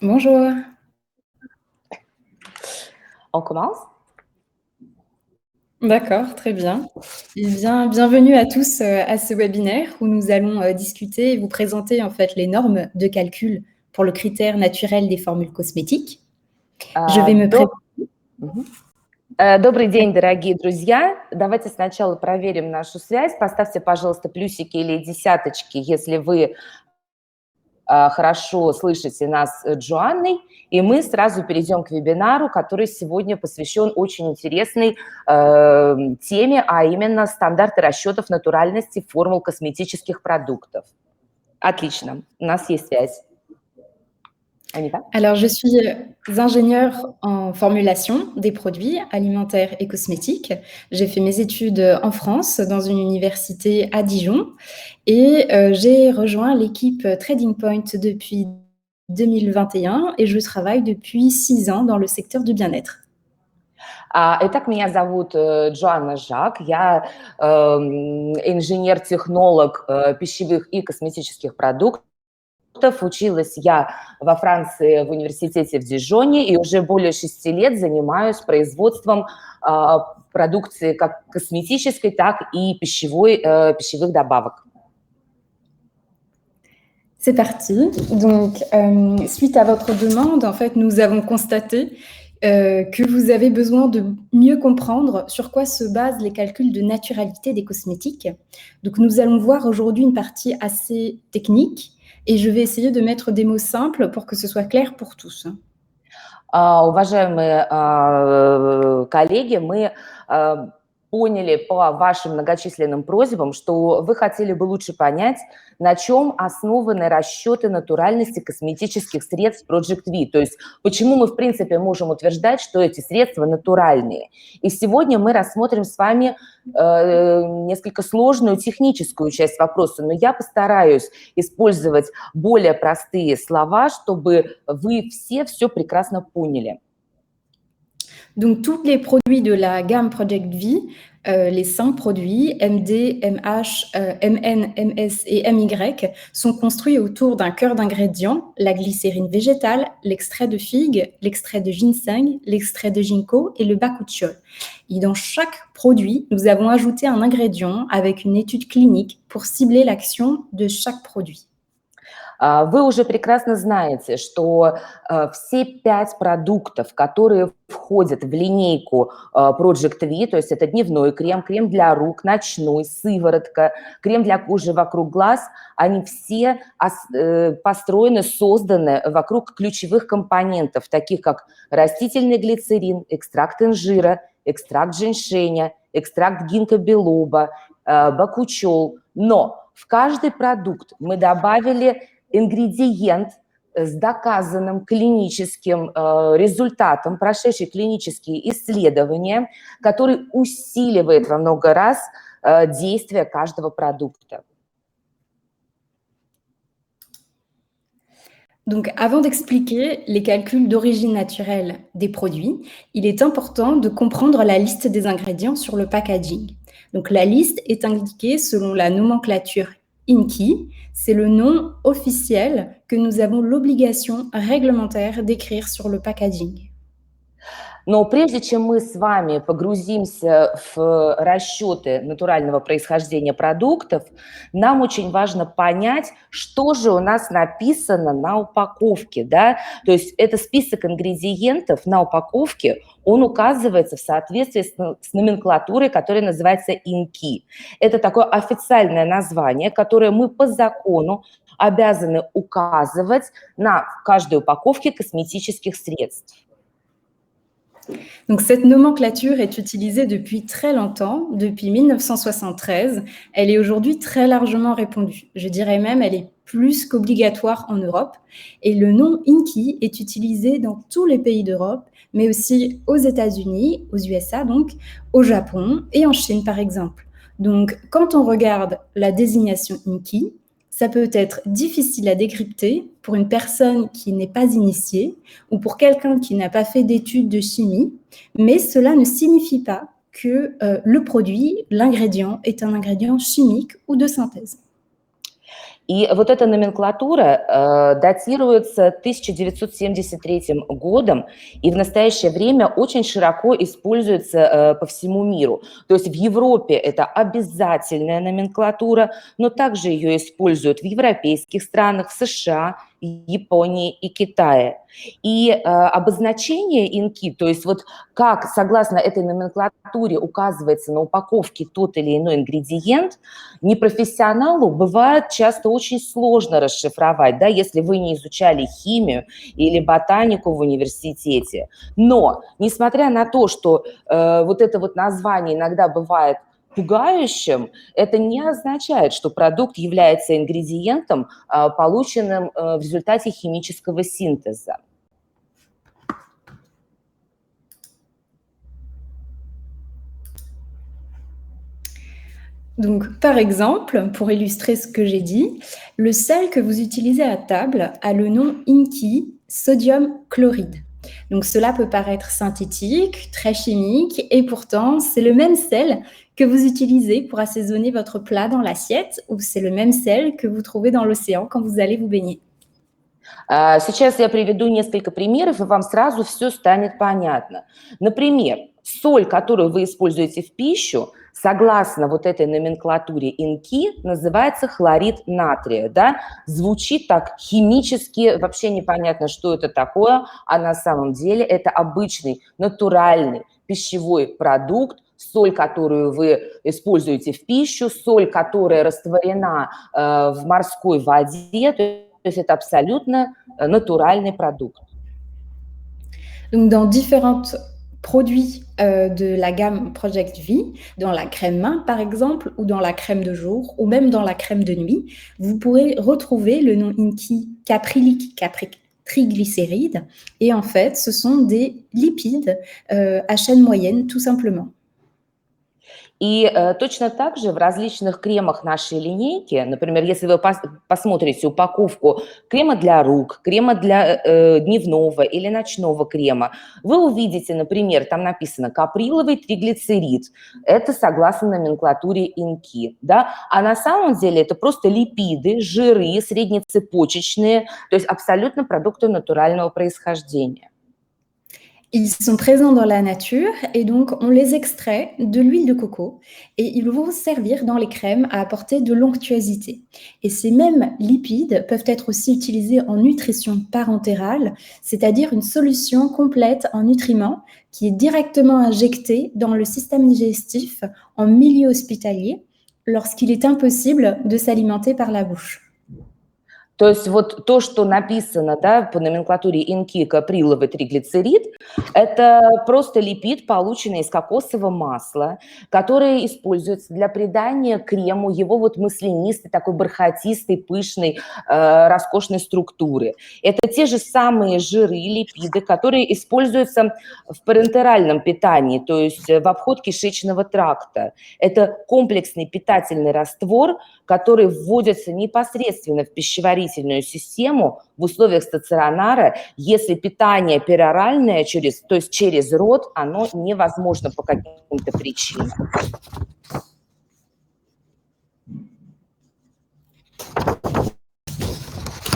Bonjour. On commence? D'accord, très bien. Eh bien, bienvenue à tous, à ce webinaire où nous allons, discuter et vous présenter, en fait, les normes de calcul pour le critère naturel des formules cosmétiques. Je vais me Доб présenter. Мгм. Добрый день, дорогие друзья. Давайте сначала проверим нашу связь. Поставьте, пожалуйста, плюсики или десяточки, если вы хорошо слышите нас с Джоанной, и мы сразу перейдем к вебинару, который сегодня посвящен очень интересной теме, а именно стандарты расчетов натуральности формул косметических продуктов. Отлично, у нас есть связь. Анита? Alors, je suis, ingénieure en formulation des produits alimentaires et cosmétiques. J'ai fait mes études, en France, dans une université à Dijon et j'ai rejoint l'équipe Trading Point depuis 2021 et je travaille depuis 6 ans dans le secteur du bien-être. Итак, меня зовут Джоанна Жак, я инженер-технолог пищевых и косметических продуктов. Училась я во Франции в университете в Дижоне и уже более 6 лет занимаюсь производством продукции как косметической, так и пищевых добавок. C'est parti. Donc, suite à votre demande, en fait, nous avons constaté que vous avez besoin de mieux comprendre sur quoi se basent les calculs de naturalité des cosmétiques. Donc, nous allons voir aujourd'hui une partie assez technique et je vais essayer de mettre des mots simples pour que ce soit clair pour tous. Уважаемые коллеги, мы поняли по вашим многочисленным просьбам, что вы хотели бы лучше понять, на чем основаны расчеты натуральности косметических средств Project V. То есть почему мы, в принципе, можем утверждать, что эти средства натуральные. И сегодня мы рассмотрим с вами несколько сложную техническую часть вопроса, но я постараюсь использовать более простые слова, чтобы вы все прекрасно поняли. Donc, tous les produits de la gamme Project V, les 5 produits MD, MH, MN, MS et MY sont construits autour d'un cœur d'ingrédients, la glycérine végétale, l'extrait de figue, l'extrait de ginseng, l'extrait de ginkgo et le bakuchiol. Et dans chaque produit, nous avons ajouté un ingrédient avec une étude clinique pour cibler l'action de chaque produit. Вы уже прекрасно знаете, что все 5 продуктов, которые входят в линейку Project V, то есть это дневной крем, крем для рук, ночной, сыворотка, крем для кожи вокруг глаз, они все построены, созданы вокруг ключевых компонентов, таких как растительный глицерин, экстракт инжира, экстракт женьшеня, экстракт гинкобилоба, бакучол. Но в каждый продукт мы добавили ингредиент с доказанным клиническим результатом, прошедший клинические исследования, который усиливает во много раз действие каждого продукта. Donc, avant d'expliquer les calculs d'origine naturelle des produits, il est important de comprendre la liste des ingrédients sur le packaging. Donc, la liste est indiquée selon la nomenclature INCI. C'est le nom officiel que nous avons l'obligation réglementaire d'écrire sur le packaging. Но прежде чем мы с вами погрузимся в расчеты натурального происхождения продуктов, нам очень важно понять, что же у нас написано на упаковке, да? То есть это список ингредиентов на упаковке, он указывается в соответствии с номенклатурой, которая называется INCI. Это такое официальное название, которое мы по закону обязаны указывать на каждой упаковке косметических средств. Donc, cette nomenclature est utilisée depuis très longtemps, depuis 1973. Elle est aujourd'hui très largement répandue. Je dirais même elle est plus qu'obligatoire en Europe. Et le nom INCI est utilisé dans tous les pays d'Europe, mais aussi aux États-Unis, aux USA, donc au Japon et en Chine, par exemple. Donc, quand on regarde la désignation INCI, ça peut être difficile à décrypter pour une personne qui n'est pas initiée ou pour quelqu'un qui n'a pas fait d'études de chimie, mais cela ne signifie pas que le produit, l'ingrédient, est un ingrédient chimique ou de synthèse. И вот эта номенклатура датируется 1973 годом и в настоящее время очень широко используется по всему миру. То есть в Европе это обязательная номенклатура, но также ее используют в европейских странах, в США, Японии и Китае. И обозначение инки, то есть вот как согласно этой номенклатуре указывается на упаковке тот или иной ингредиент, непрофессионалу бывает часто очень сложно расшифровать, да, если вы не изучали химию или ботанику в университете. Но, несмотря на то, что вот это вот название иногда бывает пугающим, это не означает, что продукт является ингредиентом, полученным в результате химического синтеза. Donc, par exemple, pour illustrer ce que j'ai dit, le sel que vous utilisez à table a le nom INCI, sodium chloride. Donc, cela peut paraître synthétique, très chimique, et pourtant, c'est le même sel que vous utilisez pour assaisonner votre plat dans l'assiette, ou c'est le même sel que vous trouvez dans l'océan quand vous allez vous baigner. Сейчас я приведу несколько примеров, и вам сразу все станет понятно. Например, соль, которую вы используете в пищу, согласно вот этой номенклатуре INCI, называется хлорид натрия. Да? Звучит так химически, вообще непонятно, что это такое, а на самом деле это обычный натуральный пищевой продукт, соль, которую вы используете в пищу, соль, которая растворена в морской воде, то есть это абсолютно натуральный продукт. Donc, dans différents produits de la gamme Project V, dans la crème main par exemple, ou dans la crème de jour, ou même dans la crème de nuit, vous pourrez retrouver le nom INCI caprylique triglycérides. Et en fait, ce sont des lipides à chaîne moyenne, tout simplement. И точно так же в различных кремах нашей линейки, например, если вы посмотрите упаковку крема для рук, крема для дневного или ночного крема, вы увидите, например, там написано каприловый триглицерид. Это согласно номенклатуре INCI. Да? А на самом деле это просто липиды, жиры, среднецепочечные, то есть абсолютно продукты натурального происхождения. Ils sont présents dans la nature et donc on les extrait de l'huile de coco et ils vont servir dans les crèmes à apporter de l'onctuosité. Et ces mêmes lipides peuvent être aussi utilisés en nutrition parentérale, c'est-à-dire une solution complète en nutriments qui est directement injectée dans le système digestif en milieu hospitalier lorsqu'il est impossible de s'alimenter par la bouche. То есть вот то, что написано, да, по номенклатуре INCI каприловый триглицерид, это просто липид, полученный из кокосового масла, который используется для придания крему его вот маслянистой, такой бархатистой, пышной, роскошной структуры. Это те же самые жиры, липиды, которые используются в парентеральном питании, то есть в обход кишечного тракта. Это комплексный питательный раствор, который вводится непосредственно в пищеварительную систему в условиях стационара, если питание пероральное, то есть через рот, оно невозможно по каким-то причинам.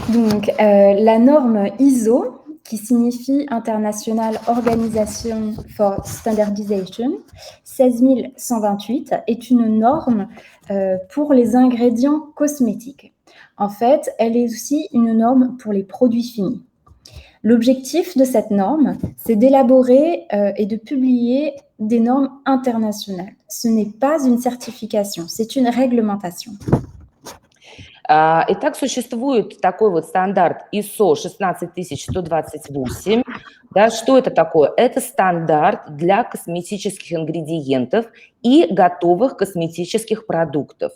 Donc, la norme ISO, qui signifie International Organization for Standardization, 16128, est une norme pour les ingrédients cosmétiques. En fait, elle est aussi une norme pour les produits finis. L'objectif de cette norme, c'est d'élaborer et de publier des normes internationales. Ce n'est pas une certification, c'est une réglementation. Итак, существует такой вот стандарт ISO 16128. Да, что это такое? Это стандарт для косметических ингредиентов и готовых косметических продуктов.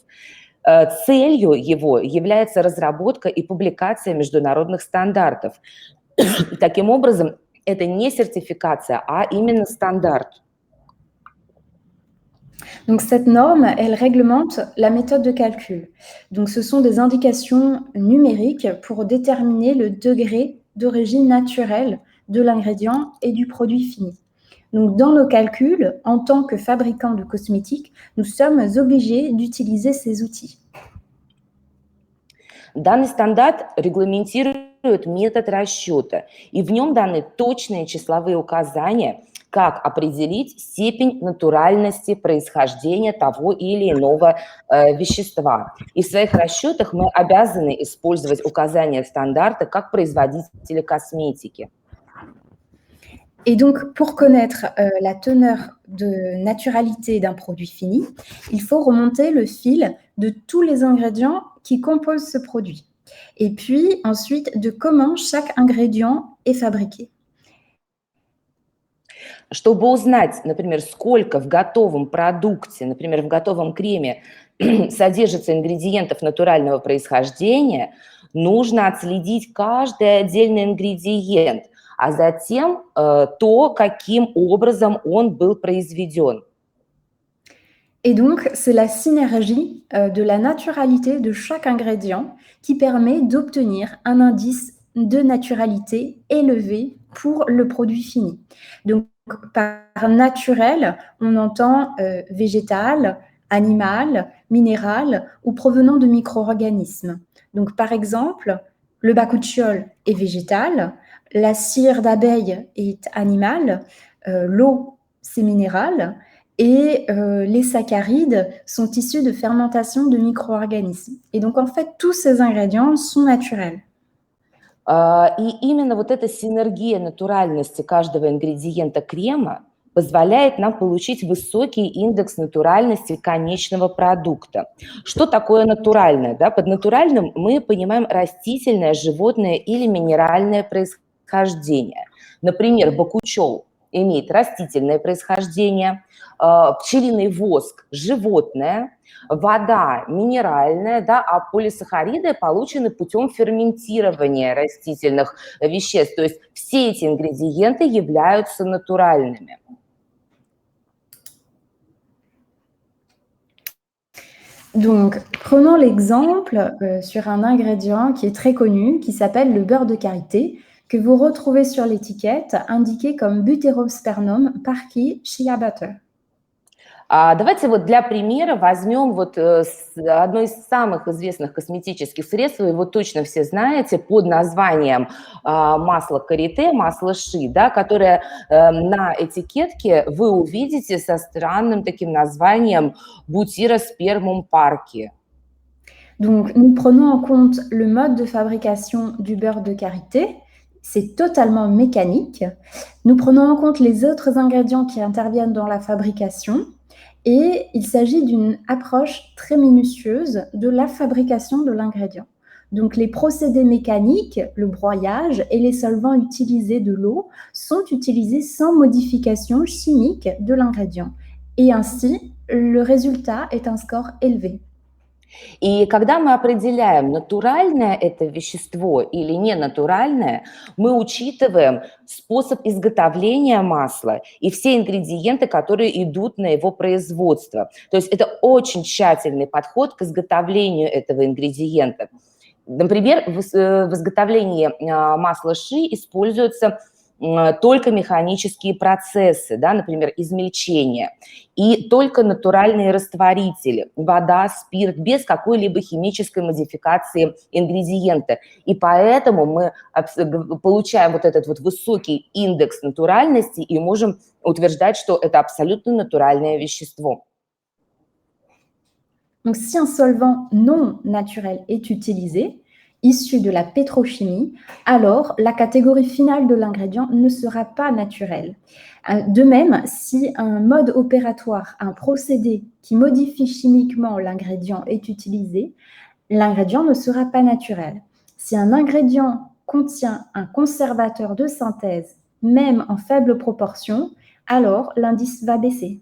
Целью его является разработка и публикация международных стандартов. Таким образом, это не сертификация, а именно стандарт. Donc, cette norme, elle réglemente la méthode de calcul. Donc, ce sont des indications numériques pour déterminer le degré d'origine naturelle de l'ingrédient et du produit fini. Donc, dans nos calculs, en tant que fabricant de cosmétiques, nous sommes obligés d'utiliser ces outils. Данный стандарт регламентирует метод расчета, и в нем даны точные числовые указания, как определить степень натуральности происхождения того или иного вещества. И в своих расчетах мы обязаны использовать указания стандарта как производители косметики. Et donc, pour connaître la teneur de naturalité d'un produit fini, il faut remonter le fil de tous les ingrédients qui composent ce produit. Et puis, ensuite, de comment chaque ingrédient est fabriqué. Чтобы узнать, например, сколько в готовом продукте, например, в готовом креме содержится ингредиентов натурального происхождения, нужно отследить каждый отдельный ингредиент, а затем то, каким образом он был произведен. Et donc, c'est la synergie de la naturalité de chaque ingrédient qui permet d'obtenir un indice de naturalité élevé pour le produit fini. Donc, par naturel, on entend végétal, animal, minéral ou provenant de micro-organismes. Donc, par exemple, le bakuchiol est végétal, la cire d'abeille est animale, l'eau, c'est minéral, et les saccharides sont issus de fermentation de micro-organismes. Et donc, en fait, tous ces ingrédients sont naturels. И именно вот эта синергия натуральности каждого ингредиента крема позволяет нам получить высокий индекс натуральности конечного продукта. Что такое натуральное? Да? Под натуральным мы понимаем растительное, животное или минеральное происхождение. Например, бакучол имеет растительное происхождение, пчелиный воск – животное, вода – минеральная, да, а полисахариды получены путем ферментирования растительных веществ. То есть все эти ингредиенты являются натуральными. Donc, prenons l'exemple sur un ingrédient qui est très connu, qui s'appelle le beurre de karité, que vous retrouvez sur l'étiquette indiqué comme Butyrosphagnum parkii shea butter. Давайте вот для примера возьмем вот одно из самых известных косметических средств, вы его точно все знаете, под названием масло карите, масло ши, да, которое на этикетке вы увидите со странным таким названием Butyrosphagnum parkii. Donc, nous prenons en compte le mode de fabrication du beurre de karité. C'est totalement mécanique. Nous prenons en compte les autres ingrédients qui interviennent dans la fabrication. Et il s'agit d'une approche très minutieuse de la fabrication de l'ingrédient. Donc, les procédés mécaniques, le broyage et les solvants utilisés de l'eau sont utilisés sans modification chimique de l'ingrédient. Et ainsi, le résultat est un score élevé. И когда мы определяем, натуральное это вещество или ненатуральное, мы учитываем способ изготовления масла и все ингредиенты, которые идут на его производство. То есть это очень тщательный подход к изготовлению этого ингредиента. Например, в изготовлении масла ши используются только механические процессы, да, например, измельчение, и только натуральные растворители, вода, спирт, без какой-либо химической модификации ингредиента. И поэтому мы получаем вот этот вот высокий индекс натуральности и можем утверждать, что это абсолютно натуральное вещество. Donc, si un solvant non naturel est utilisé, issu de la pétrochimie, alors la catégorie finale de l'ingrédient ne sera pas naturelle. De même, si un mode opératoire, un procédé qui modifie chimiquement l'ingrédient est utilisé, l'ingrédient ne sera pas naturel. Si un ingrédient contient un conservateur de synthèse, même en faible proportion, alors l'indice va baisser.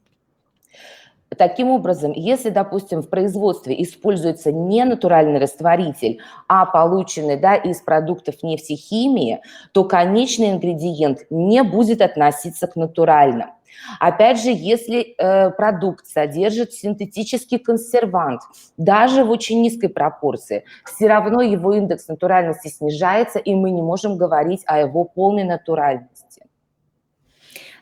Таким образом, если, допустим, в производстве используется не натуральный растворитель, а полученный, да, из продуктов нефтехимии, то конечный ингредиент не будет относиться к натуральным. Опять же, если продукт содержит синтетический консервант, даже в очень низкой пропорции, все равно его индекс натуральности снижается, и мы не можем говорить о его полной натуральности.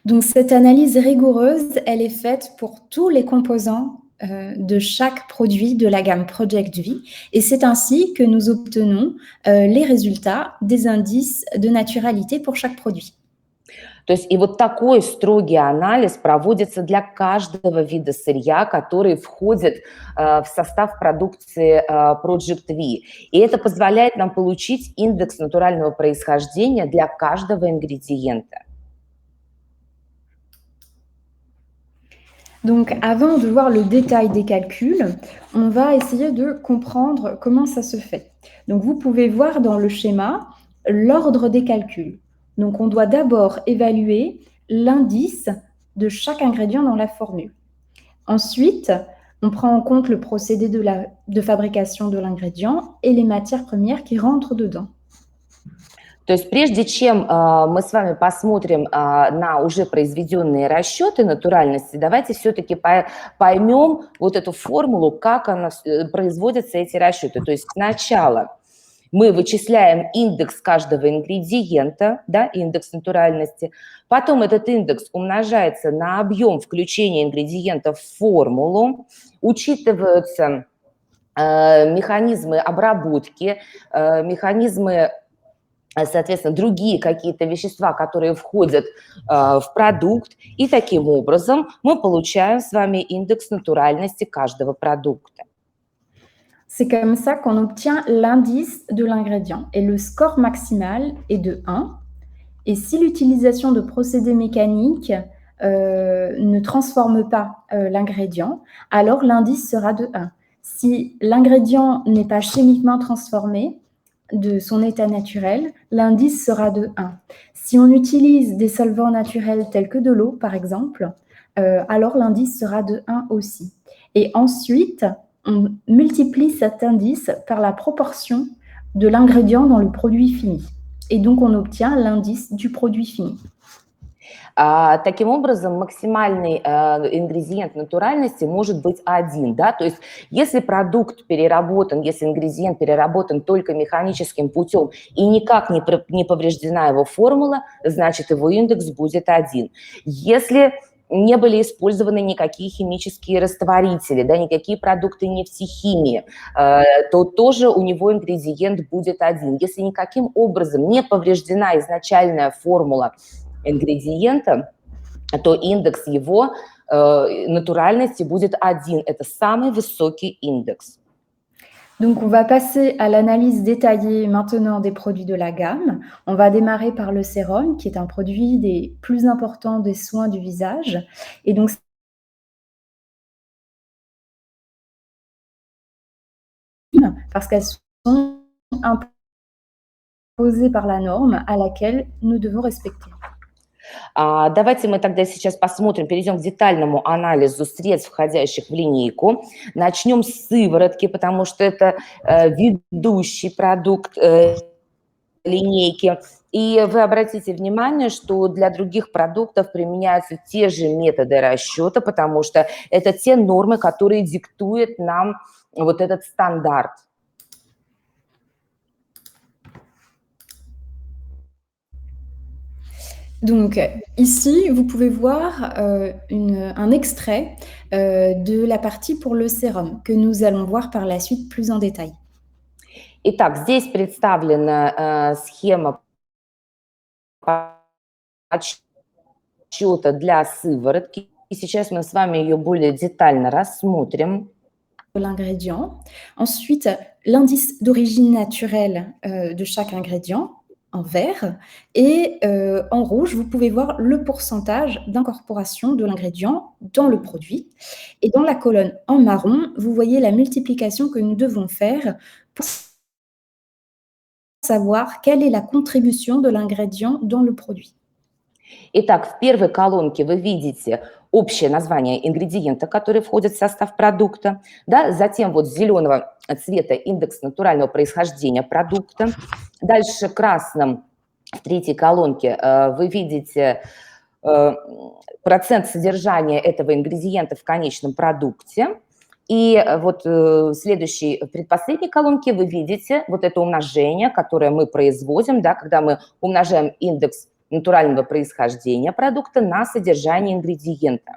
Donc, cette analyse rigoureuse, elle est faite pour tous les composants de chaque produit de la gamme Project V et c'est ainsi que nous obtenons les résultats des indices de naturalité pour chaque produit. То есть и вот такой строгий анализ проводится для каждого вида сырья, который входит в состав продукции Project V. И это позволяет нам получить индекс натурального происхождения для каждого ингредиента. Donc, avant de voir le détail des calculs, on va essayer de comprendre comment ça se fait. Donc, vous pouvez voir dans le schéma l'ordre des calculs. Donc, on doit d'abord évaluer l'indice de chaque ingrédient dans la formule. Ensuite, on prend en compte le procédé de fabrication de l'ingrédient et les matières premières qui rentrent dedans. То есть прежде чем мы с вами посмотрим на уже произведенные расчеты натуральности, давайте все-таки поймем вот эту формулу, как производятся эти расчеты. То есть сначала мы вычисляем индекс каждого ингредиента, да, индекс натуральности, потом этот индекс умножается на объем включения ингредиентов в формулу, учитываются механизмы обработки, механизмы, соответственно, другие какие-то вещества, которые входят в продукт, и таким образом мы получаем с вами индекс натуральности каждого продукта. C'est comme ça qu'on obtient l'indice de l'ingrédient et le score maximal est de 1. Et si l'utilisation de procédés mécaniques ne transforme pas l'ingrédient, alors l'indice sera de 1. Si l'ingrédient n'est pas chimiquement transformé de son état naturel, l'indice sera de 1. Si on utilise des solvants naturels tels que de l'eau, par exemple, alors l'indice sera de 1 aussi. Et ensuite, on multiplie cet indice par la proportion de l'ingrédient dans le produit fini. Et donc, on obtient l'indice du produit fini. Таким образом, максимальный ингредиент натуральности может быть 1, да, то есть если продукт переработан, если ингредиент переработан только механическим путем и никак не повреждена его формула, значит, его индекс будет 1. Если не были использованы никакие химические растворители, да, никакие продукты нефтехимии, то тоже у него ингредиент будет 1. Если никаким образом не повреждена изначальная формула ингредиента, то индекс его натуральности будет 1. Это самый высокий индекс. Donc, on va passer à l'analyse détaillée maintenant des produits de la gamme. On va démarrer par le sérum, qui est un produit des plus importants des soins du visage. Et donc, parce qu'elles sont imposées par la norme à laquelle nous devons respecter. Давайте мы тогда сейчас посмотрим, перейдем к детальному анализу средств, входящих в линейку. Начнем с сыворотки, потому что это ведущий продукт линейки. И вы обратите внимание, что для других продуктов применяются те же методы расчета, потому что это те нормы, которые диктуют нам вот этот стандарт. Donc, ici, vous pouvez voir un extrait de la partie pour le sérum que nous allons voir par la suite plus en détail. Итак, здесь представлена схема подсчета для сыворотки. И сейчас мы с вами ее более детально рассмотрим. L'ingrédient. Ensuite, l'indice d'origine naturelle de chaque ingrédient en vert et en rouge, vous pouvez voir le pourcentage d'incorporation de l'ingrédient dans le produit. Et dans la colonne en marron, vous voyez la multiplication que nous devons faire pour savoir quelle est la contribution de l'ingrédient dans le produit. Итак, в первой колонке вы видите общее название ингредиента, который входит в состав продукта. Да? Затем вот зеленого цвета индекс натурального происхождения продукта. Дальше красным в третьей колонке вы видите процент содержания этого ингредиента в конечном продукте. И вот в следующей, в предпоследней колонке вы видите вот это умножение, которое мы производим, да, когда мы умножаем индекс натурального происхождения продукта на содержание ингредиента.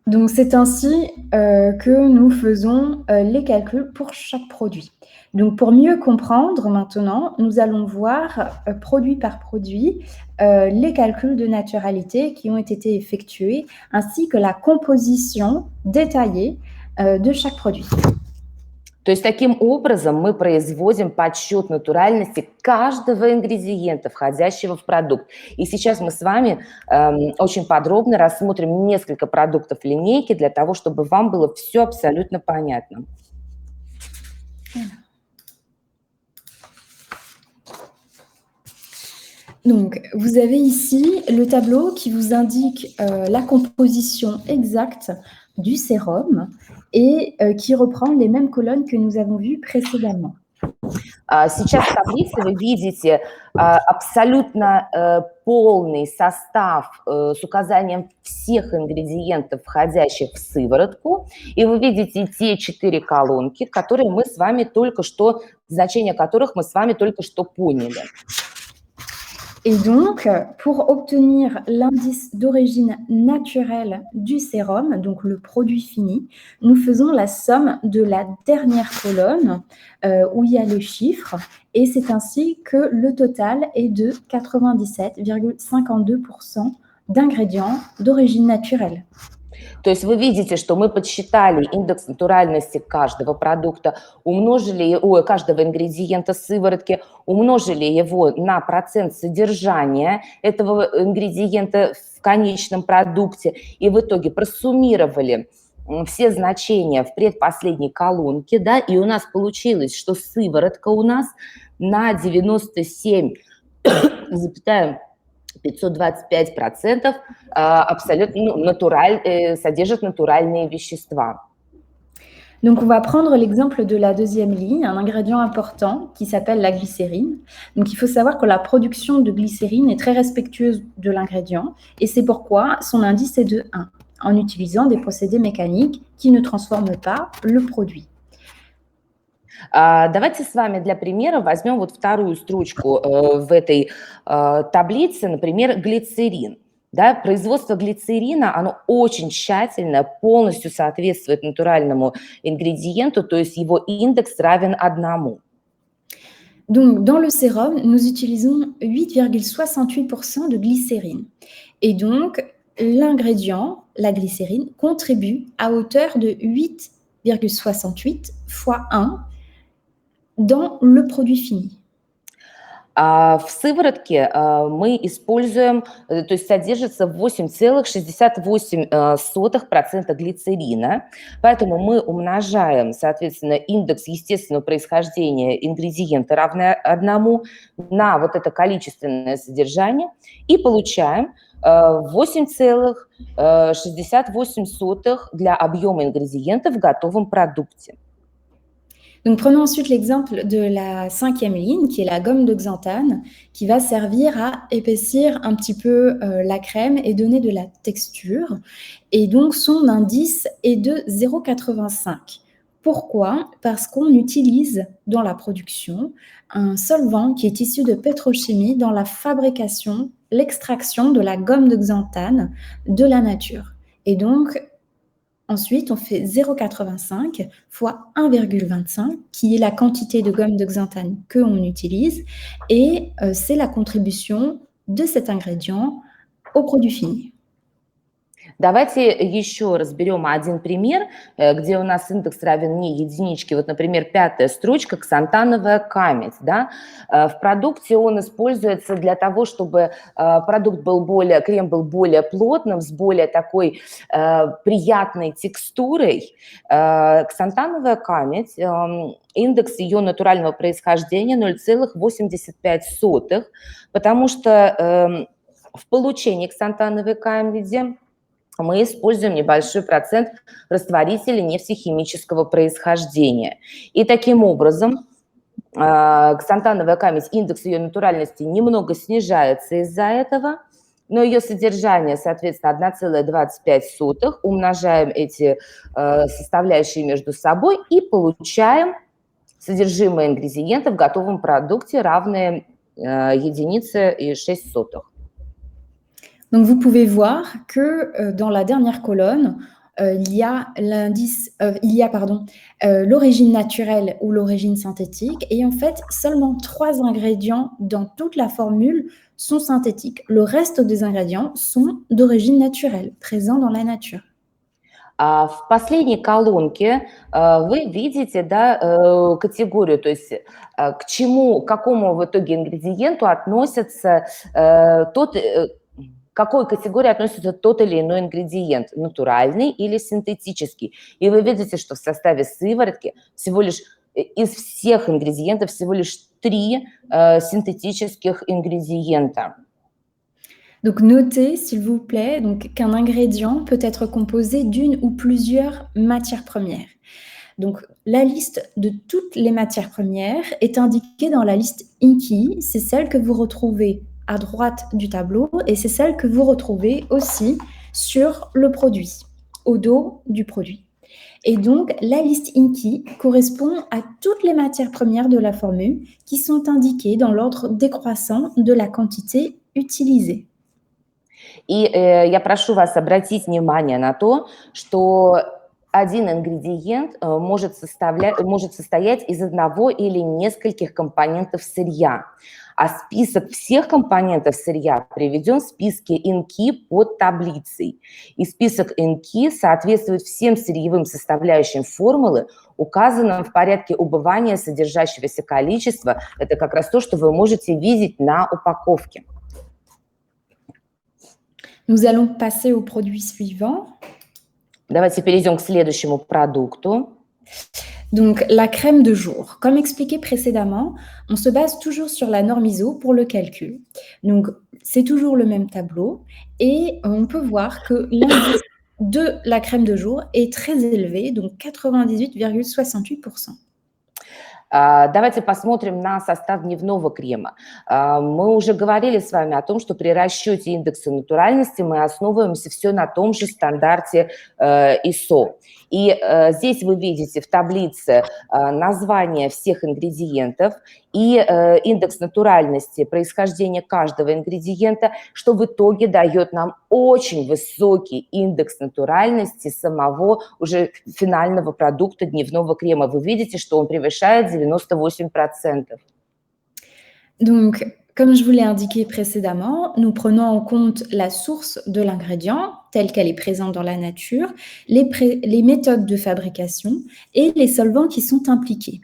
Donc c'est ainsi, que nous faisons, les calculs pour chaque produit. Donc pour mieux comprendre maintenant, nous allons voir, produit par produit, les calculs de naturalité qui ont été effectués, ainsi que la composition détaillée, de chaque produit. То есть таким образом мы производим подсчет натуральности каждого ингредиента, входящего в продукт. И сейчас мы с вами очень подробно рассмотрим несколько продуктов линейки для того, чтобы вам было все абсолютно понятно. Donc, vous avez ici le tableau qui vous indique la composition exacte du sérum et qui reprend les mêmes colonnes que nous avons vues précédemment. Сейчас в таблице вы видите абсолютно полный состав с указанием всех ингредиентов, входящих в сыворотку, и вы видите те 4 колонки, которые мы с вами только что, значения которых мы с вами только что поняли. Et donc, pour obtenir l'indice d'origine naturelle du sérum, donc le produit fini, nous faisons la somme de la dernière colonne où il y a les chiffres, et c'est ainsi que le total est de 97,52% d'ingrédients d'origine naturelle. То есть вы видите, что мы подсчитали индекс натуральности каждого продукта, каждого ингредиента сыворотки, умножили его на процент содержания этого ингредиента в конечном продукте, и в итоге просуммировали все значения в предпоследней колонке, да, и у нас получилось, что сыворотка у нас на 97,525% абсолютно содержит натуральные вещества. Donc, on va prendre l'exemple de la deuxième ligne, un ingrédient important qui s'appelle la glycérine. Donc, il faut savoir que la production de glycérine est très respectueuse de l'ingrédient et c'est pourquoi son indice est de 1, en utilisant des procédés mécaniques qui ne transforment pas le produit. Давайте с вами для примера возьмем вот вторую строчку в этой таблице, например, глицерин. Да, производство глицерина, оно очень тщательно, полностью соответствует натуральному ингредиенту, то есть его индекс равен 1. Donc, dans le sérum, nous utilisons 8,68% de glycérine. Et donc, l'ingrédient, la glycérine, contribue à hauteur de 8,68 fois 1 dans le produit fini. В сыворотке мы используем, то есть содержится 8,68% глицерина, поэтому мы умножаем, соответственно, индекс естественного происхождения ингредиента равный 1 на вот это количественное содержание и получаем 8,68 для объема ингредиентов в готовом продукте. Donc, prenons ensuite l'exemple de la cinquième ligne, qui est la gomme de xanthane, qui va servir à épaissir un petit peu la crème et donner de la texture. Et donc, son indice est de 0,85. Pourquoi ? Parce qu'on utilise dans la production un solvant qui est issu de pétrochimie dans la fabrication, l'extraction de la gomme de xanthane de la nature. Et donc, ensuite, on fait 0,85 fois 1,25, qui est la quantité de gomme de xanthane qu'on utilise, et c'est la contribution de cet ingrédient au produit fini. Давайте еще разберем один пример, где у нас индекс равен не единичке. Вот, например, 5-я строчка, ксантановая камедь. Да? В продукте он используется для того, чтобы крем был более плотным, с более такой приятной текстурой. Ксантановая камедь, индекс ее натурального происхождения 0,85, потому что в получении ксантановой камеди мы используем небольшой процент растворителей нефтехимического происхождения. И таким образом ксантановая камедь, индекс ее натуральности немного снижается из-за этого, но ее содержание, соответственно, 1,25, умножаем эти составляющие между собой и получаем содержимое ингредиентов в готовом продукте, равное 1,06. Donc, vous pouvez voir que dans la dernière colonne, il y a pardon, l'origine naturelle ou l'origine synthétique et en fait, seulement 3 ingrédients dans toute la formule sont synthétiques. Le reste des ingrédients sont d'origine naturelle, présents dans la nature. В последней колонке вы видите, да, категорию, то есть к чему, к какому в итоге ингредиенту относится к какой категории относится тот или иной ингредиент, натуральный или синтетический. И вы видите, что в составе сыворотки всего lишь из всех ингредиентов всего lишь 3 синтетических ингредиента. Donc notez, s'il vous plaît, donc qu'un ingrédient peut être composé d'une ou plusieurs matières premières. Donc la liste de toutes les matières premières est indiquée dans la liste INCI. C'est celle que vous retrouvez à droite du tableau et c'est celle que vous retrouvez aussi sur le produit, au dos du produit. Et donc, la liste INCI correspond à toutes les matières premières de la formule qui sont indiquées dans l'ordre décroissant de la quantité utilisée. И я прошу вас обратить внимание на то, что один ингредиент может состоять из одного или нескольких компонентов сырья, а список всех компонентов сырья приведен в списке INCI под таблицей. И список INCI соответствует всем сырьевым составляющим формулы, указанным в порядке убывания содержащегося количества. Это как раз то, что вы можете видеть на упаковке. Nous allons passer au produit suivant. Давайте перейдем к следующему продукту. Donc, la crème de jour. Comme expliqué précédemment, on se base toujours sur la norme ISO pour le calcul. Donc, c'est toujours le même tableau et on peut voir que l'indice de la crème de jour est très élevé, donc 98,68%. Давайте посмотрим на состав дневного крема. Мы уже говорили с вами о том, что при расчете индекса натуральности мы основываемся все на том же стандарте ISO. И здесь вы видите в таблице название всех ингредиентов и индекс натуральности происхождения каждого ингредиента, что в итоге дает нам очень высокий индекс натуральности самого уже финального продукта дневного крема. Вы видите, что он превышает 98%. Donc, comme je vous l'ai indiqué précédemment, nous prenons en compte la source de l'ingrédient, telle qu'elle est présente dans la nature, les méthodes de fabrication et les solvants qui sont impliqués.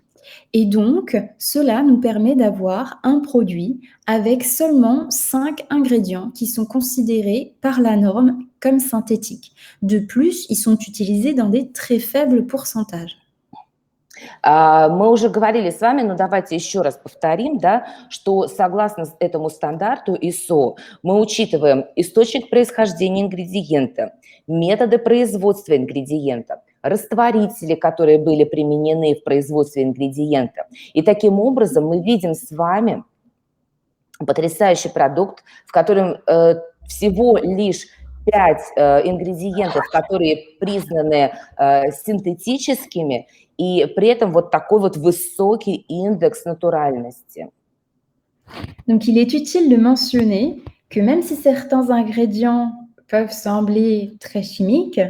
Et donc, cela nous permet d'avoir un produit avec seulement 5 ingrédients qui sont considérés par la norme comme synthétiques. De plus, ils sont utilisés dans des très faibles pourcentages. Мы уже говорили с вами, но давайте еще раз повторим, да, что согласно этому стандарту ISO мы учитываем источник происхождения ингредиента, методы производства ингредиента, растворители, которые были применены в производстве ингредиента. И таким образом мы видим с вами потрясающий продукт, в котором всего лишь 5 ингредиентов, которые признаны синтетическими, и при этом вот такой вот высокий индекс натуральности. Donc, il est utile de mentionner que même si certains ingrédients peuvent sembler très chimiques,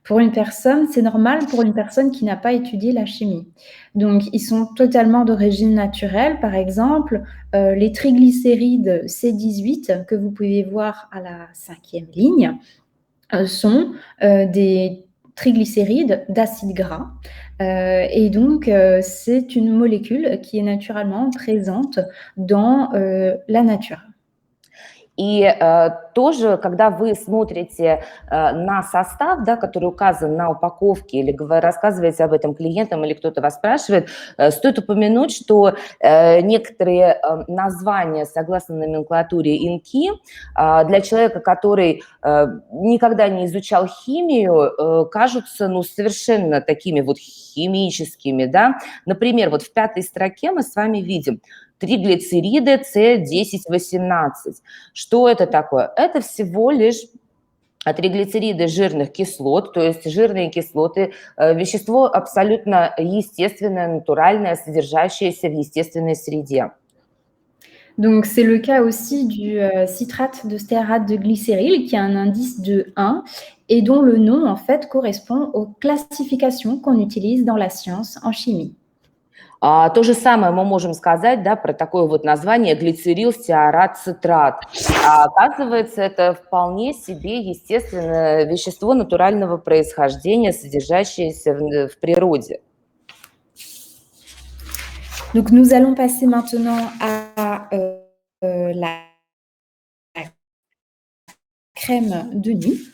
pour une personne, c'est normal pour une personne qui n'a pas étudié la chimie. Donc, ils sont totalement d'origine naturelle. Par exemple, les triglycérides C18 que vous pouvez voir à la 5e ligne sont des triglycérides d'acide gras. Et donc, c'est une molécule qui est naturellement présente dans la nature. И тоже, когда вы смотрите на состав, да, который указан на упаковке, или рассказываете об этом клиентам, или кто-то вас спрашивает, стоит упомянуть, что некоторые названия, согласно номенклатуре INCI, для человека, который никогда не изучал химию, кажутся совершенно такими вот химическими. Да? Например, вот в 5-й строке мы с вами видим триглицериды С10-18. Что это такое? Это всего лишь триглицериды жирных кислот, то есть жирные кислоты, вещество абсолютно естественное, натуральное, содержащееся в естественной среде. Donc, c'est le cas aussi du citrate de stéarate de glycéryl qui a un indice de 1 et dont le nom, en fait, correspond aux classifications qu'on utilise dans la science en chimie. То же самое мы можем сказать, да, про такое вот название глицерил, стеарат, цитрат. Оказывается, это вполне себе естественное вещество натурального происхождения, содержащееся в природе. Donc, nous allons passer maintenant à la crème de nuit.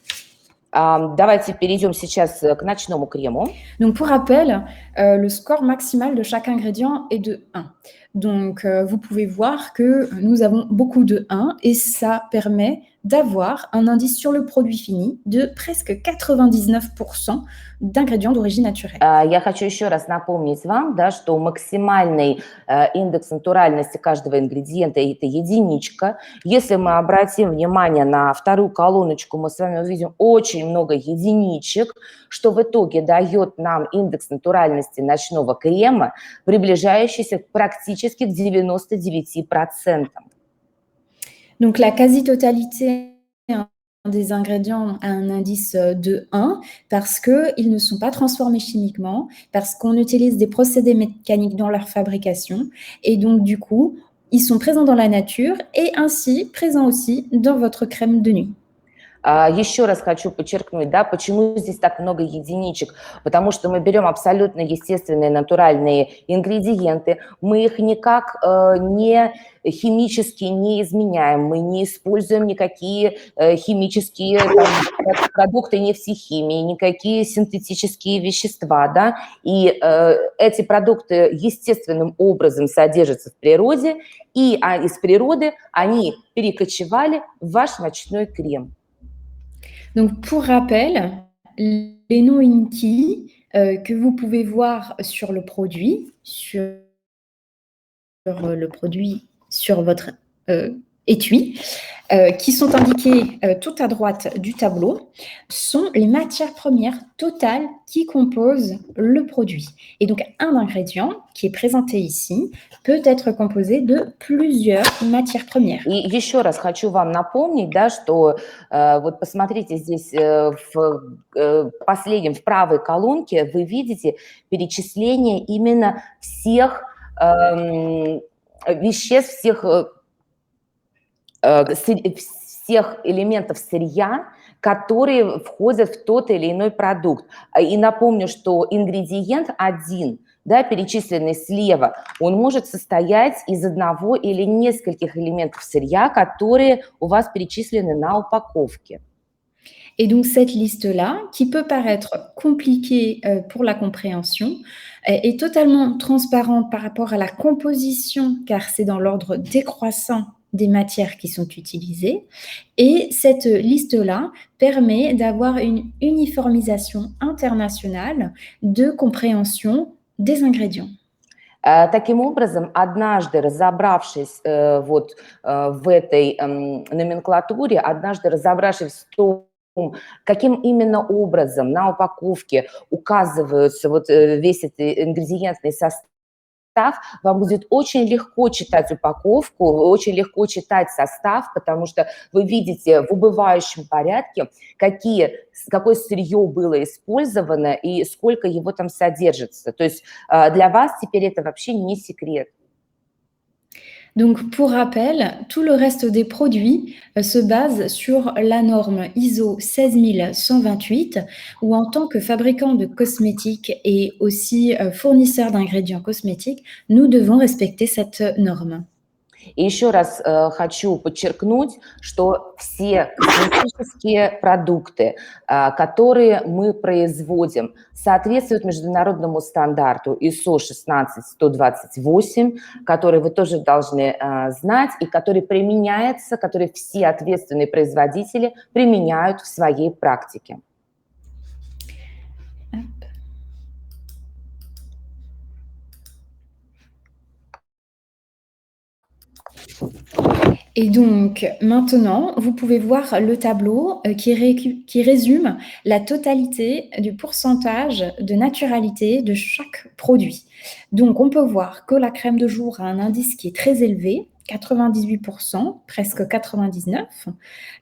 Давайте перейдем сейчас к ночному крему. Donc, pour rappel, le score maximal de chaque ingrédient est de 1. Donc, vous pouvez voir que nous avons beaucoup de 1 et ça permet d'avoir un indice sur le produit fini de presque 99% d'ingrédients d'origine naturelle. Я хочу еще раз напомнить вам, да, что максимальный индекс натуральности каждого ингредиента – это единичка. Если мы обратим внимание на вторую колоночку, мы с вами увидим очень много единичек, что в итоге дает нам индекс натуральности ночного крема, приближающийся практически к 99%. Donc, la quasi-totalité des ingrédients a un indice de 1 parce qu'ils ne sont pas transformés chimiquement, parce qu'on utilise des procédés mécaniques dans leur fabrication et donc du coup, ils sont présents dans la nature et ainsi présents aussi dans votre crème de nuit. Еще раз хочу подчеркнуть, да, почему здесь так много единичек, потому что мы берем абсолютно естественные натуральные ингредиенты, мы их никак не химически не изменяем, мы не используем никакие химические продукты нефтехимии, никакие синтетические вещества, да, и эти продукты естественным образом содержатся в природе, и из природы они перекочевали в ваш ночной крем. Donc, pour rappel, les noms INCI que vous pouvez voir sur le produit, sur votre étui, qui sont indiqués tout à droite du tableau, sont les matières premières totales qui composent le produit. Et donc, un ingrédient qui est présenté ici peut être composé de plusieurs matières premières. И еще раз хочу вам напомнить, да, что вот посмотрите здесь в последнем, в правой колонке вы видите перечисление именно всех веществ, всех элементов сырья, которые входят в тот или иной продукт. И напомню, что ингредиент один, да, перечисленный слева, он может soстоять из одного или нескольких элементов сырья, которые у вас перечислены на упаковке. Et donc, cette liste-là, qui peut paraître compliquée pour la compréhension, est totalement transparente par rapport à la composition, car c'est dans l'ordre décroissant des matières qui sont utilisées. Et cette liste-là permet d'avoir une uniformisation internationale de compréhension des ingrédients. Таким образом, однажды разобравшись вот в этой номенклатуре, однажды разобравшись в том, каким именно образом на упаковке указываются вот весь этот ингредиентный состав, вам будет очень легко читать упаковку, очень легко читать состав, потому что вы видите в убывающем порядке, какое сырье было использовано и сколько его там содержится. То есть для вас теперь это вообще не секрет. Donc, pour rappel, tout le reste des produits se base sur la norme ISO 16128, où en tant que fabricant de cosmétiques et aussi fournisseur d'ingrédients cosmétiques, nous devons respecter cette norme. И еще раз хочу подчеркнуть, что все косметические продукты, которые мы производим, соответствуют международному стандарту ISO 16128, который вы тоже должны знать и который применяется, который все ответственные производители применяют в своей практике. Et donc, maintenant, vous pouvez voir le tableau qui résume la totalité du pourcentage de naturalité de chaque produit. Donc, on peut voir que la crème de jour a un indice qui est très élevé, 98%, presque 99%.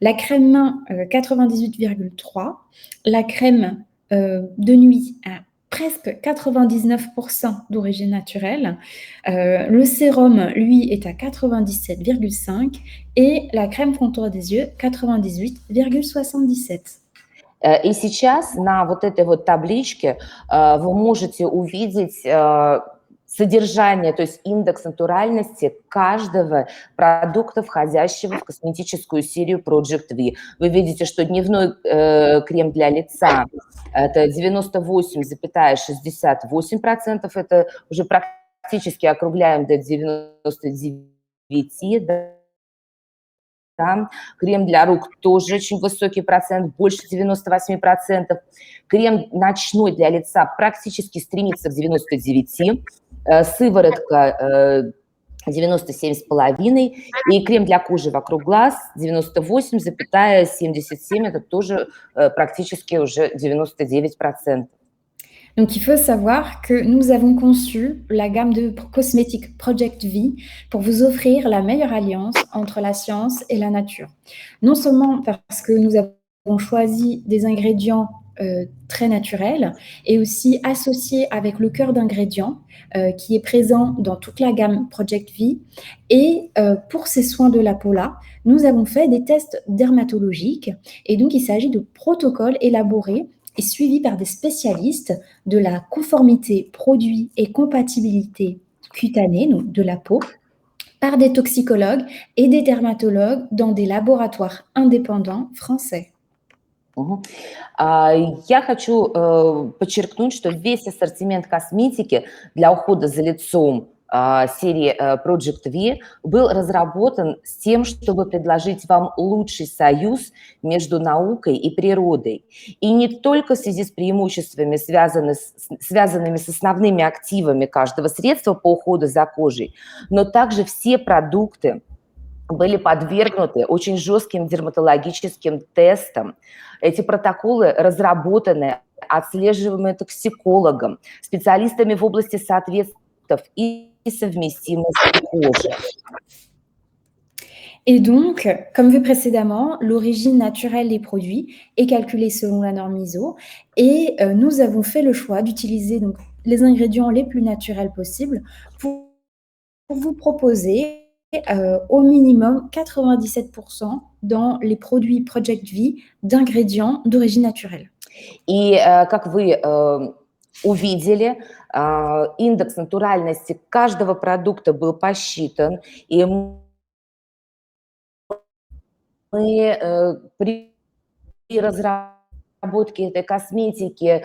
La crème main, 98,3%. La crème de nuit à presque 99% d'origine naturelle. Le sérum, lui, est à 97,5% et la crème contour des yeux, 98,77%. И сейчас на вот этой вот табличке вы можете увидеть содержание, то есть индекс натуральности каждого продукта, входящего в косметическую серию Project V. Вы видите, что дневной крем для лица – это 98,68%, это уже практически округляем до 99%, да. Крем для рук тоже очень высокий процент, больше 98%. Крем ночной для лица практически стремится к 99%. Сыворотка 97,5%. И крем для кожи вокруг глаз 98,77%. Это тоже практически уже 99%. Donc, il faut savoir que nous avons conçu la gamme de cosmétiques Project V pour vous offrir la meilleure alliance entre la science et la nature. Non seulement parce que nous avons choisi des ingrédients très naturels et aussi associés avec le cœur d'ingrédients qui est présent dans toute la gamme Project V. Et pour ces soins de la peau-là, nous avons fait des tests dermatologiques et donc il s'agit de protocoles élaborés et suivi par des spécialistes de la conformité produit et compatibilité cutanée, donc de la peau, par des toxicologues et des dermatologues dans des laboratoires indépendants français. Я хочу подчеркнуть, что весь ассортимент косметики для ухода за лицом серии Project V был разработан с тем, чтобы предложить вам лучший союз между наукой и природой. И не только в связи с преимуществами, связанными с основными активами каждого средства по уходу за кожей, но также все продукты были подвергнуты очень жестким дерматологическим тестам. Эти протоколы разработаны, отслеживаемые токсикологом, специалистами в области соответствия и совместимости кожи. Et donc, comme vu précédemment, l'origine naturelle des produits est calculée selon la norme ISO et nous avons fait le choix d'utiliser donc les ingrédients les plus naturels possibles pour vous proposer au minimum 97% dans les produits Project V d'ingrédients d'origine naturelle. И как вы увидели, индекс натуральности каждого продукта был посчитан, и мы при разработке этой косметики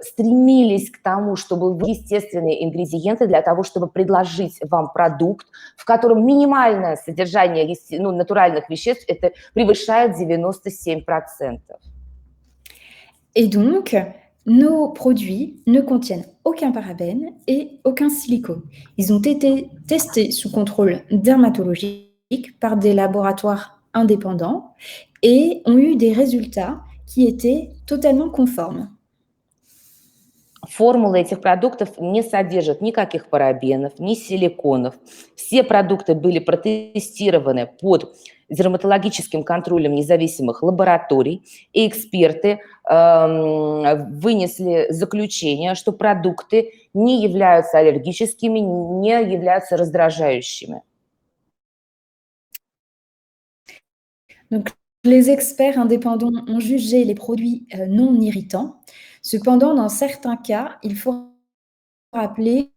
стремились к тому, чтобы естественные ингредиенты для того, чтобы предложить вам продукт, в котором минимальное содержание натуральных веществ это превышает 97%. Et donc, nos produits ne contiennent aucun parabène et aucun silicone. Ils ont été testés sous contrôle dermatologique par des laboratoires indépendants et ont eu des résultats qui étaient totalement conformes. Формулы этих продуктов не содержат никаких парабенов, ни силиконов. Все продукты были протестированы под дерматологическим контролем независимых лабораторий, и эксперты вынесли заключение, что продукты не являются аллергическими, не являются раздражающими. Donc, les experts indépendants ont jugé les produits non irritants. Cependant, dans certains cas, il faut rappeler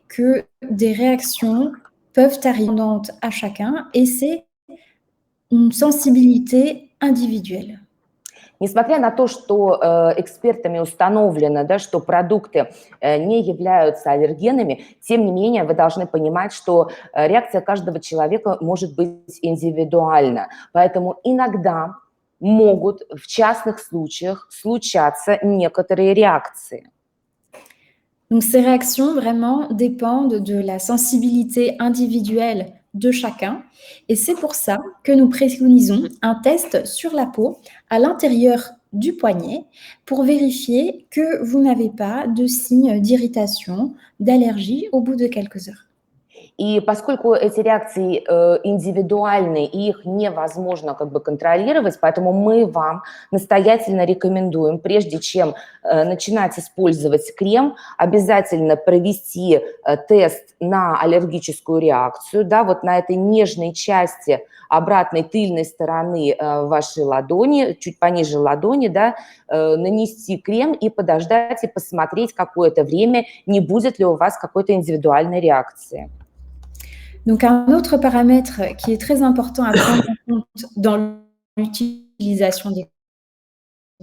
que des réactions peuvent arriver à chacun et c'est une sensibilité individuelle. Несмотря на то, что экспертами установлено, да, что продукты не являются аллергенами, тем не менее вы должны понимать, что реакция каждого человека может быть индивидуальна. Поэтому иногда могут в частных случаях случаться некоторые реакции. Donc ces réactions vraiment dépendent de la sensibilité individuelle de chacun et c'est pour ça que nous préconisons un test sur la peau à l'intérieur du poignet pour vérifier que vous n'avez pas de signes d'irritation, d'allergie au bout de quelques heures. И поскольку эти реакции индивидуальны и их невозможно как бы контролировать, поэтому мы вам настоятельно рекомендуем, прежде чем начинать использовать крем, обязательно провести тест на аллергическую реакцию, да, вот на этой нежной части обратной тыльной стороны вашей ладони, чуть пониже ладони, да, нанести крем и подождать и посмотреть какое-то время, не будет ли у вас какой-то индивидуальной réaction. Donc un autre paramètre qui est très important à prendre en compte dans l'utilisation des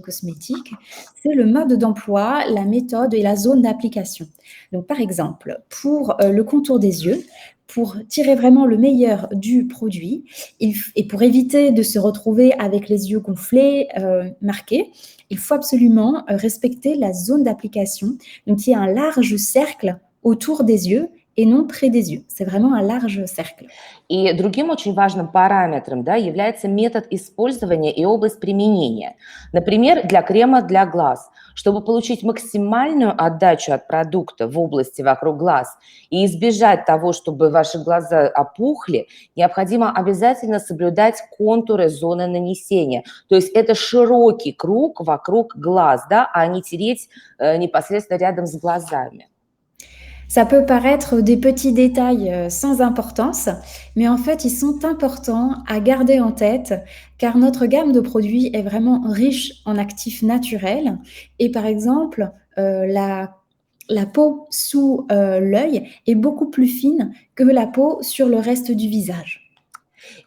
cosmétiques, c'est le mode d'emploi, la méthode et la zone d'application. Donc par exemple, pour le contour des yeux, pour tirer vraiment le meilleur du produit et pour éviter de se retrouver avec les yeux gonflés, marqués, il faut absolument respecter la zone d'application. Donc il y a un large cercle autour des yeux et non près des yeux. C'est vraiment un large cercle. И другим очень важным параметром, да, является метод использования и область применения. Например, для крема для глаз. Чтобы получить максимальную отдачу от продукта в области вокруг глаз и избежать того, чтобы ваши глаза опухли, необходимо обязательно соблюдать контуры зоны нанесения. То есть это широкий круг вокруг глаз, да, а не тереть непосредственно рядом с глазами. Ça peut paraître des petits détails sans importance, mais en fait, ils sont importants à garder en tête car notre gamme de produits est vraiment riche en actifs naturels. Et par exemple, la peau sous l'œil est beaucoup plus fine que la peau sur le reste du visage.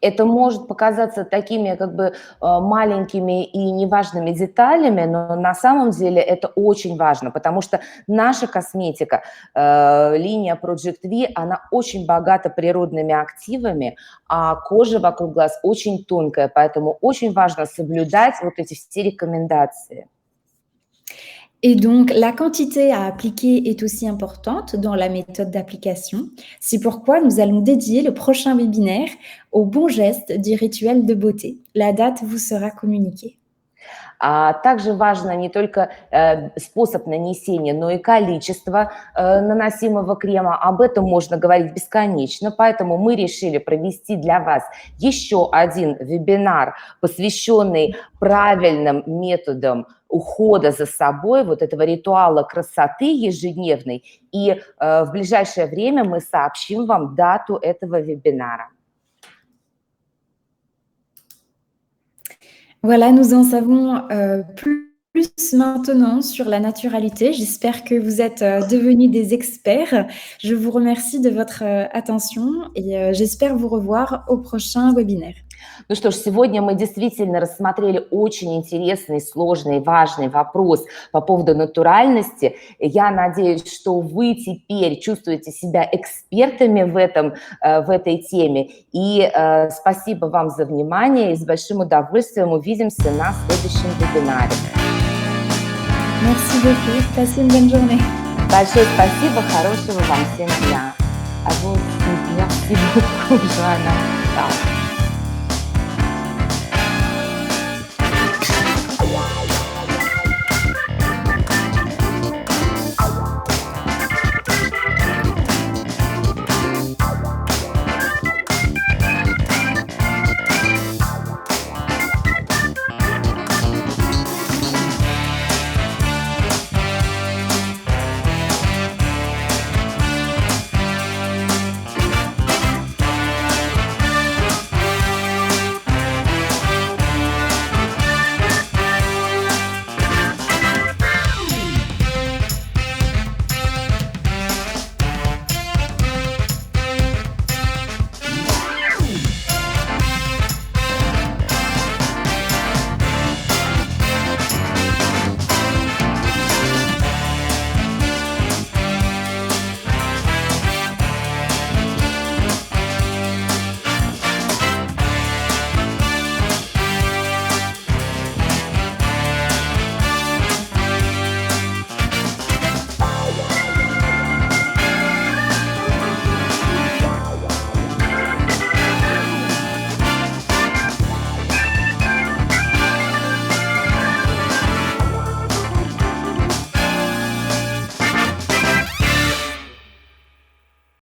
Это может показаться такими как бы маленькими и неважными деталями, но на самом деле это очень важно, потому что наша косметика, линия Project V, она очень богата природными активами, а кожа вокруг глаз очень тонкая, поэтому очень важно соблюдать вот эти все рекомендации. Et donc, la quantité à appliquer est aussi importante dans la méthode d'application. C'est pourquoi nous allons dédier le prochain webinaire aux bons gestes du rituel de beauté. La date vous sera communiquée. Также важно не только способ нанесения, но и количество наносимого крема. Об этом можно говорить бесконечно, поэтому мы решили провести для вас еще один вебинар, посвященный правильным методам ухода за собой, вот этого ритуала красоты ежедневной. И в ближайшее время мы сообщим вам дату этого вебинара. Voilà, nous en savons plus maintenant sur la naturalité. J'espère que vous êtes devenus des experts. Je vous remercie de votre attention et j'espère vous revoir au prochain webinaire. Ну что ж, сегодня мы действительно рассмотрели очень интересный, сложный, важный вопрос по поводу натуральности. Я надеюсь, что вы теперь чувствуете себя экспертами в этой теме. И спасибо вам за внимание, и с большим удовольствием увидимся на следующем вебинаре. Merci beaucoup. Passez une bonne journée. Большое спасибо, хорошего вам всем дня. А vous, merci beaucoup, Joanna. Ciao.